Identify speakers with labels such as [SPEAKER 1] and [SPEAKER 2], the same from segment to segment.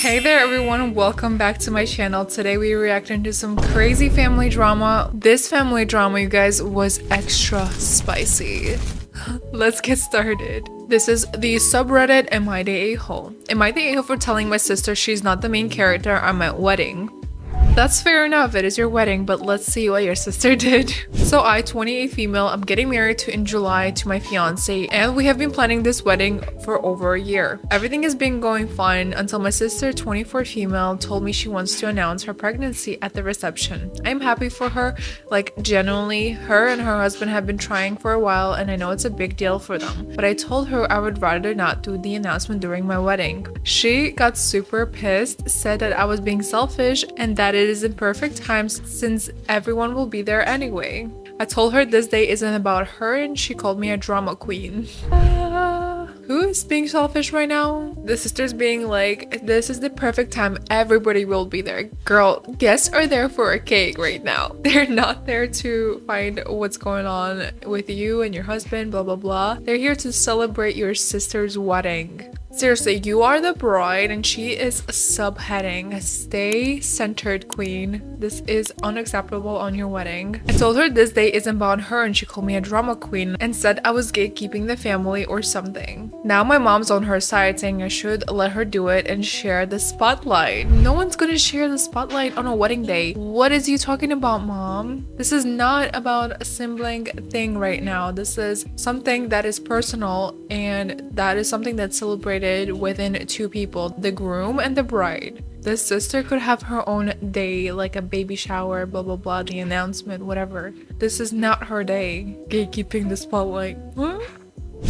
[SPEAKER 1] Hey there everyone, welcome back to my channel. Today we reacting to some crazy family drama. This family drama, you guys, was extra spicy. Let's get started. This is the subreddit Am I the A-hole? Am I the A-hole for telling my sister she's not the main character at my wedding? That's fair enough, it is your wedding, but let's see what your sister did. So I, 28 female, I'm getting married in July to my fiance, and we have been planning this wedding for over a year. Everything has been going fine until my sister, 24 female, told me she wants to announce her pregnancy at the reception. I'm happy for her, like genuinely. Her and her husband have been trying for a while, and I know it's a big deal for them, but I told her I would rather not do the announcement during my wedding. She got super pissed, said that I was being selfish and that it is in perfect times since everyone will be there anyway. I told her this day isn't about her and she called me a drama queen. Who is being selfish right now? The sister's being like, this is the perfect time, everybody will be there. Girl, guests are there for a cake right now. They're not there to find what's going on with you and your husband, blah blah blah. They're here to celebrate your sister's wedding. Seriously, you are the bride and she is subheading. Stay centered, queen. This is unacceptable on your wedding. I told her this day isn't about her and she called me a drama queen and said I was gatekeeping the family or something. Now my mom's on her side saying I should let her do it and share the spotlight. No one's gonna share the spotlight on a wedding day. What is you talking about, mom? This is not about a sibling thing right now. This is something that is personal and that is something that's celebrated within two people, the groom and the bride. The sister could have her own day, like a baby shower, blah blah blah, the announcement, whatever. This is not her day. Gatekeeping the spotlight. Huh?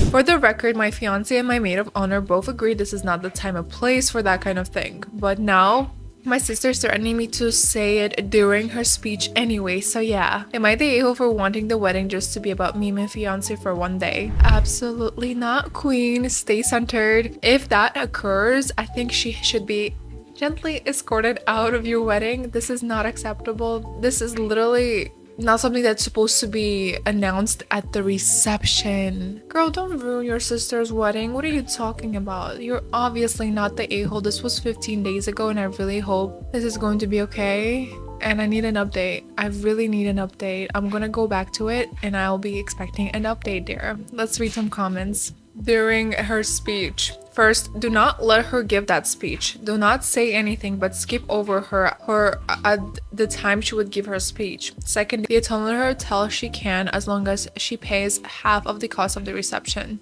[SPEAKER 1] For the record, my fiance and my maid of honor both agreed this is not the time or place for that kind of thing. But now my sister's threatening me to say it during her speech anyway, so yeah. Am I the a-hole for wanting the wedding just to be about me and my fiance for one day? Absolutely not, queen. Stay centered. If that occurs, I think she should be gently escorted out of your wedding. This is not acceptable. This is literally not something that's supposed to be announced at the reception. Girl, don't ruin your sister's wedding. What are you talking about? You're obviously not the a-hole. This was 15 days ago and I really hope this is going to be okay. And I need an update. I really need an update. I'm gonna go back to it and I'll be expecting an update there. Let's read some comments. During her speech. First, do not let her give that speech. Do not say anything but skip over her at the time she would give her speech. Second, you tell her tell she can as long as she pays half of the cost of the reception.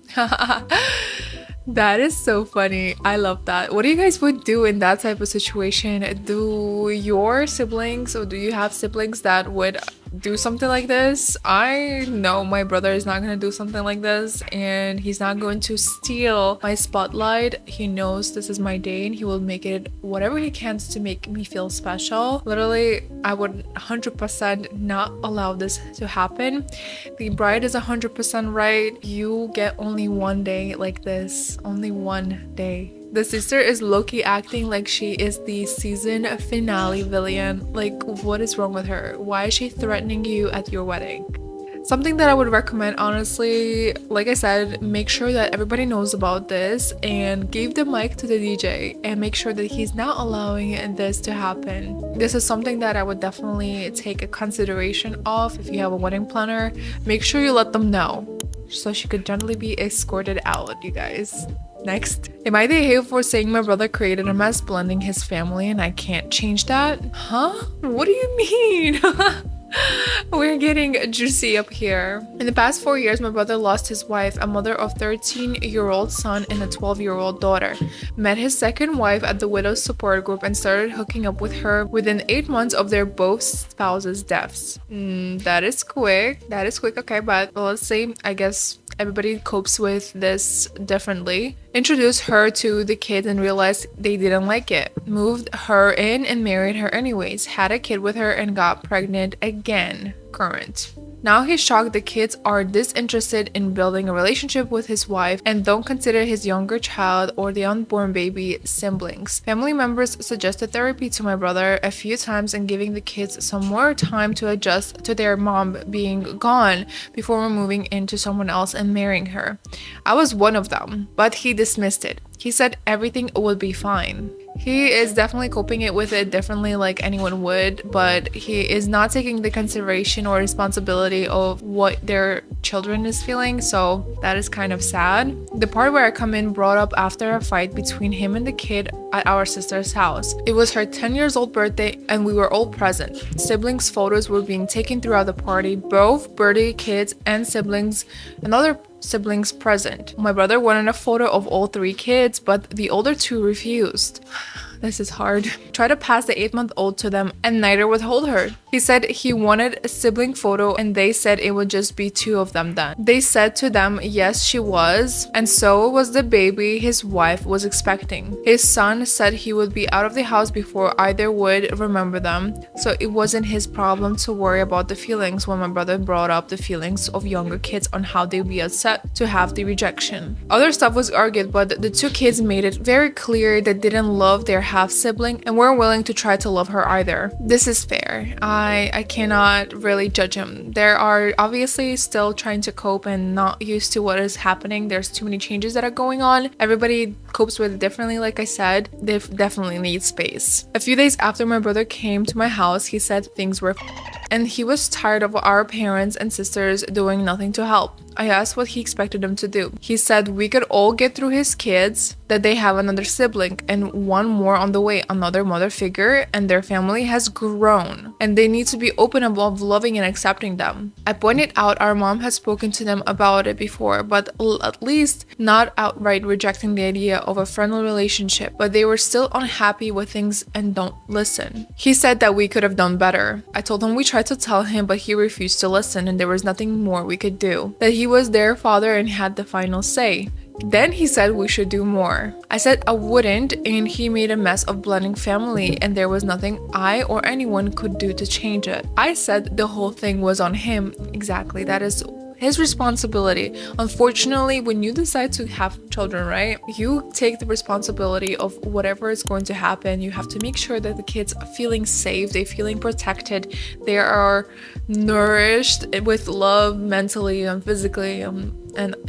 [SPEAKER 1] That is so funny. I love that. What do you guys would do in that type of situation? Do your siblings, or do you have siblings that would do something like this? I know my brother is not gonna do something like this and he's not going to steal my spotlight. He knows this is my day and he will make it whatever he can to make me feel special. Literally, I would 100% not allow this to happen. The bride is 100% right. You get only one day like this. Only one day. The sister is low-key acting like she is the season finale villain. Like, what is wrong with her? Why is she threatening you at your wedding? Something that I would recommend, honestly, like I said, make sure that everybody knows about this and give the mic to the DJ and make sure that he's not allowing this to happen. This is something that I would definitely take a consideration of. If you have a wedding planner, make sure you let them know so she could gently be escorted out, you guys. Next, am I the a-hole for saying my brother created a mess blending his family and I can't change that? Huh? What do you mean? We're getting juicy up here. In the past 4 years, my brother lost his wife, a mother of 13-year-old son and a 12-year-old daughter. Met his second wife at the widow's support group and started hooking up with her within 8 months of their both spouses' deaths. That is quick. That is quick. Okay, but let's see. I guess everybody copes with this differently. Introduced her to the kids and realized they didn't like it. Moved her in and married her anyways. Had a kid with her and got pregnant again. Current. Now he's shocked the kids are disinterested in building a relationship with his wife and don't consider his younger child or the unborn baby siblings. Family members suggested therapy to my brother a few times and giving the kids some more time to adjust to their mom being gone before moving into someone else and marrying her. I was one of them, but he dismissed it. He said everything would be fine. He is definitely coping it with it differently like anyone would, but he is not taking the consideration or responsibility of what their children is feeling, so that is kind of sad. The part where I come in brought up after a fight between him and the kid at our sister's house. It was her 10 years old birthday and we were all present. Siblings photos were being taken throughout the party, both birthday kids and siblings and other siblings present. My brother wanted a photo of all 3 kids, but the older 2 refused. This is hard. Tried to pass the 8-month-old to them and neither would hold her. He said he wanted a sibling photo and they said it would just be 2 of them then. They said to them yes she was, and so was the baby his wife was expecting. His son said he would be out of the house before either would remember them, so it wasn't his problem to worry about the feelings when my brother brought up the feelings of younger kids on how they'd be upset to have the rejection. Other stuff was argued, but the 2 kids made it very clear they didn't love their half-sibling and weren't willing to try to love her either. This is fair. I cannot really judge him. They are obviously still trying to cope and not used to what is happening. There's too many changes that are going on. Everybody copes with it differently, like I said. They definitely need space. A few days after my brother came to my house, he said things were and he was tired of our parents and sisters doing nothing to help. I asked what he expected them to do. He said we could all get through his kids, that they have another sibling and one more on the way, another mother figure, and their family has grown and they need to be open about loving and accepting them. I pointed out our mom had spoken to them about it before, but at least not outright rejecting the idea of a friendly relationship, but they were still unhappy with things and don't listen. He said that we could have done better. I told him we tried to tell him, but he refused to listen and there was nothing more we could do, that he was their father and had the final say. Then he said we should do more. I said I wouldn't, and he made a mess of blending family and there was nothing I or anyone could do to change it. I said the whole thing was on him. Exactly, that is his responsibility. Unfortunately, when you decide to have children, right, you take the responsibility of whatever is going to happen. You have to make sure that the kids are feeling safe, they're feeling protected, they are nourished with love mentally and physically and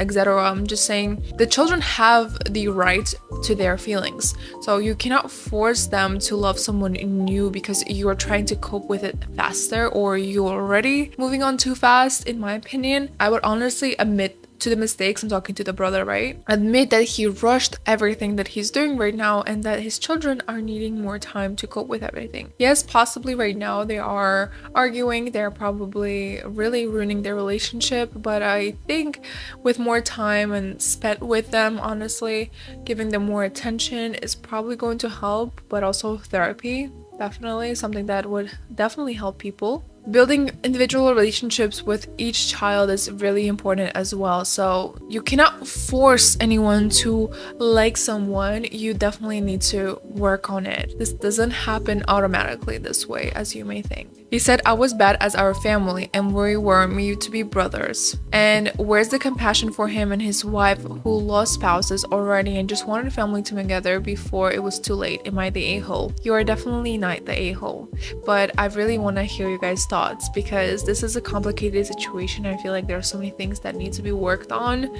[SPEAKER 1] etc. I'm just saying the children have the right to their feelings, so you cannot force them to love someone new because you are trying to cope with it faster or you're already moving on too fast. In my opinion, I would honestly admit to the mistakes. I'm talking to the brother, right? Admit that he rushed everything that he's doing right now and that his children are needing more time to cope with everything. Yes, possibly right now they are arguing, they're probably really ruining their relationship, but I think with more time and spent with them, honestly, giving them more attention is probably going to help, but also therapy, definitely something that would definitely help people. Building individual relationships with each child is really important as well. So you cannot force anyone to like someone. You definitely need to work on it. This doesn't happen automatically this way as you may think. He said I was bad as our family and we were meant to be brothers. And where's the compassion for him and his wife who lost spouses already and just wanted a family together before it was too late? Am I the a-hole? You are definitely not the a-hole. But I really want to hear you guys' thoughts because this is a complicated situation. I feel like there are so many things that need to be worked on.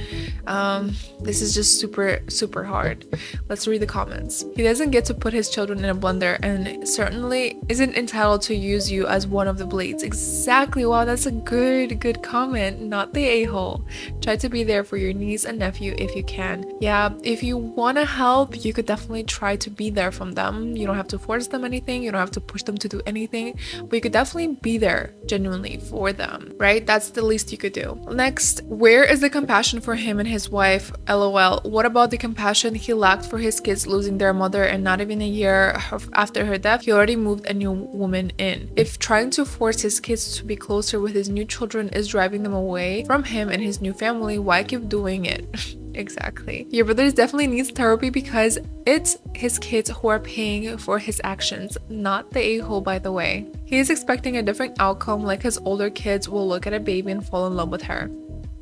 [SPEAKER 1] This is just super hard. Let's read the comments. He doesn't get to put his children in a blender and certainly isn't entitled to use you as one of the blades. Exactly. Wow, that's a good comment. Not the a-hole. Try to be there for your niece and nephew if you can. Yeah, if you want to help, you could definitely try to be there from them. You don't have to force them anything, you don't have to push them to do anything, but you could definitely be there genuinely for them, right? That's the least you could do. Next, where is the compassion for him and his wife? LOL. What about the compassion he lacked for his kids losing their mother and not even a year after her death, he already moved a new woman in? If trying to force his kids to be closer with his new children is driving them away from him and his new family, why keep doing it? Exactly. Your brother definitely needs therapy because it's his kids who are paying for his actions, not the a-hole, by the way. He is expecting a different outcome, like his older kids will look at a baby and fall in love with her.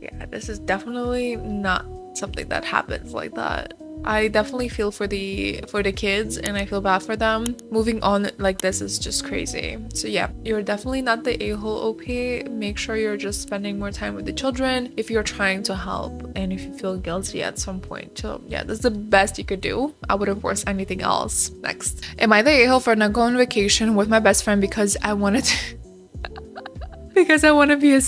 [SPEAKER 1] Yeah, this is definitely not something that happens like that. I definitely feel for the kids, and I feel bad for them. Moving on like this is just crazy. So yeah, you're definitely not the a-hole, OP. Make sure you're just spending more time with the children if you're trying to help and if you feel guilty at some point. So yeah, that's the best you could do. I wouldn't force anything else. Next, am I the a-hole for not going on vacation with my best friend because I wanted to because I want to be a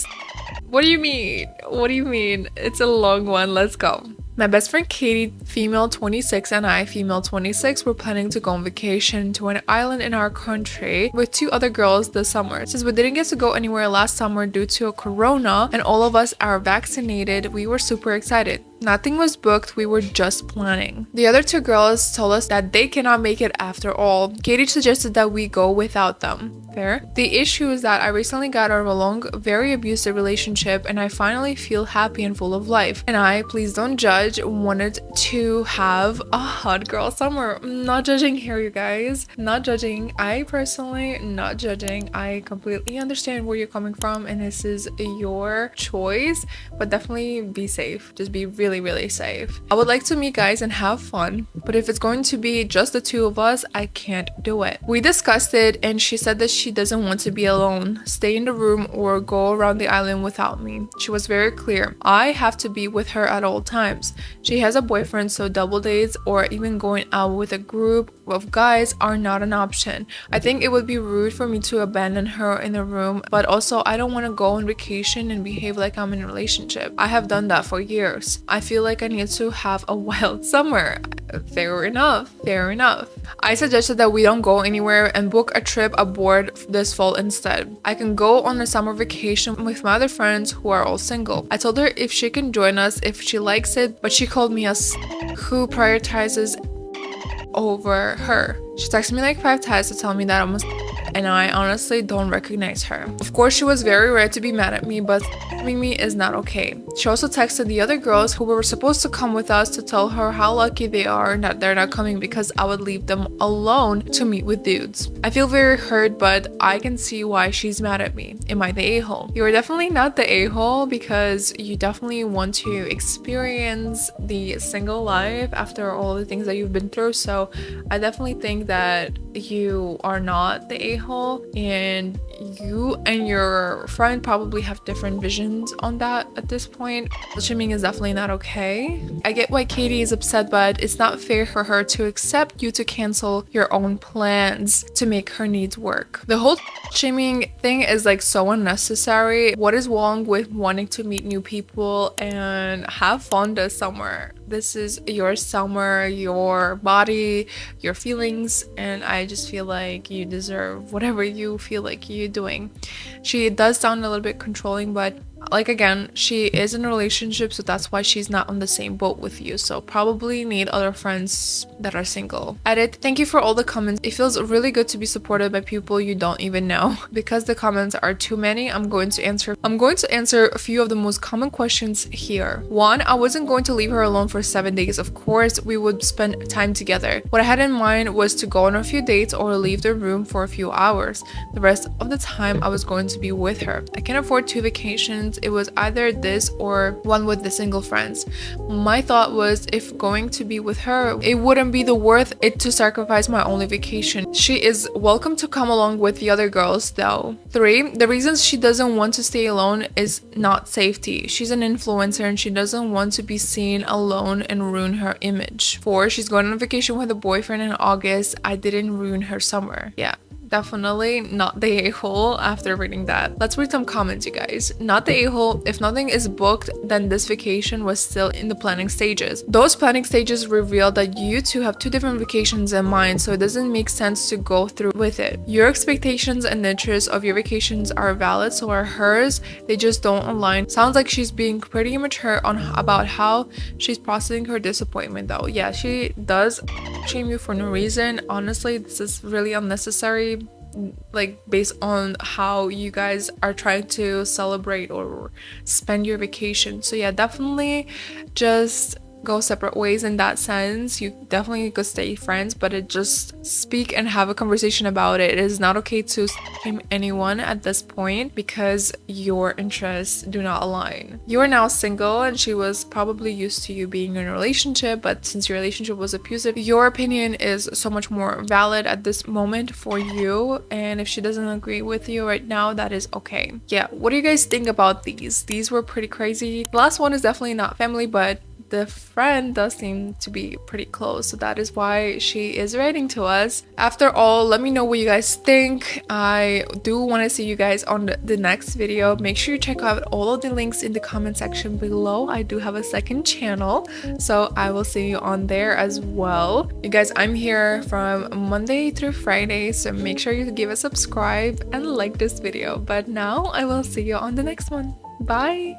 [SPEAKER 1] what do you mean? What do you mean? It's a long one. Let's go. My best friend Katie, female 26, and I, female 26, were planning to go on vacation to an island in our country with 2 other girls this summer. Since we didn't get to go anywhere last summer due to a corona and all of us are vaccinated, we were super excited. Nothing was booked, we were just planning. The other 2 girls told us that they cannot make it after all. Katie suggested that we go without them. Fair. The issue is that I recently got out of a long, very abusive relationship and I finally feel happy and full of life. And I, please don't judge, wanted to have a hot girl summer. I'm not judging here, you guys. Not judging. I personally, not judging. I completely understand where you're coming from and this is your choice, but definitely be safe. Just be really safe. I would like to meet guys and have fun, but if it's going to be just the 2 of us, I can't do it. We discussed it and she said that she doesn't want to be alone, stay in the room or go around the island without me. She was very clear. I have to be with her at all times. She has a boyfriend, so double dates or even going out with a group of guys are not an option. I think it would be rude for me to abandon her in the room, but also I don't want to go on vacation and behave like I'm in a relationship. I have done that for years. I feel like I need to have a wild summer. Fair enough. I suggested that we don't go anywhere and book a trip abroad this fall instead. I can go on a summer vacation with my other friends who are all single. I told her if she can join us if she likes it, but she called me a who prioritizes over her. She texted me like 5 times to tell me that I'm a and I honestly don't recognize her. Of course, she was very rare to be mad at me, but me is not okay. She also texted the other girls who were supposed to come with us to tell her how lucky they are and that they're not coming because I would leave them alone to meet with dudes. I feel very hurt, but I can see why she's mad at me. Am I the a-hole? You're definitely not the a-hole because you definitely want to experience the single life after all the things that you've been through. So I definitely think that you are not the a-hole and you and your friend probably have different visions on that at this point. Shaming is definitely not okay. I get why Katie is upset, but it's not fair for her to accept you to cancel your own plans to make her needs work. The whole shaming thing is like so unnecessary. What is wrong with wanting to meet new people and have fun this summer? This is your summer, your body, your feelings, and I just feel like you deserve whatever you feel like you're doing. She does sound a little bit controlling, but like again, she is in a relationship, so that's why she's not on the same boat with you. So probably need other friends that are single. Edit, thank you for all the comments. It feels really good to be supported by people you don't even know. Because the comments are too many, I'm going to answer a few of the most common questions here. 1, I wasn't going to leave her alone for 7 days. Of course, we would spend time together. What I had in mind was to go on a few dates or leave the room for a few hours. The rest of the time, I was going to be with her. I can afford 2 vacations. It was either this or one with the single friends. My thought was if going to be with her, it wouldn't be worth it to sacrifice my only vacation. She is welcome to come along with the other girls though. 3, the reasons she doesn't want to stay alone is not safety. She's an influencer and she doesn't want to be seen alone and ruin her image. 4, she's going on vacation with a boyfriend in August. I didn't ruin her summer. Yeah. Definitely not the a-hole after reading that. Let's read some comments, you guys. Not the a-hole. If nothing is booked, then this vacation was still in the planning stages. Those planning stages reveal that you two have 2 different vacations in mind, so it doesn't make sense to go through with it. Your expectations and interests of your vacations are valid, so are hers. They just don't align. Sounds like she's being pretty immature about how she's processing her disappointment though. Yeah, she does shame you for no reason. Honestly, this is really unnecessary, like based on how you guys are trying to celebrate or spend your vacation. So yeah, definitely just go separate ways in that sense. You definitely could stay friends, but it just speak and have a conversation about it. It is not okay to shame anyone at this point because your interests do not align. You are now single and she was probably used to you being in a relationship, but since your relationship was abusive, your opinion is so much more valid at this moment for you. And if she doesn't agree with you right now, that is okay. Yeah, what do you guys think about these? These were pretty crazy. The last one is definitely not family, but the friend does seem to be pretty close, so that is why she is writing to us. After all, let me know what you guys think. I do want to see you guys on the next video. Make sure you check out all of the links in the comment section below. I do have a second channel, so I will see you on there as well. You guys, I'm here from Monday through Friday, so make sure you give a subscribe and like this video. But now I will see you on the next one. Bye.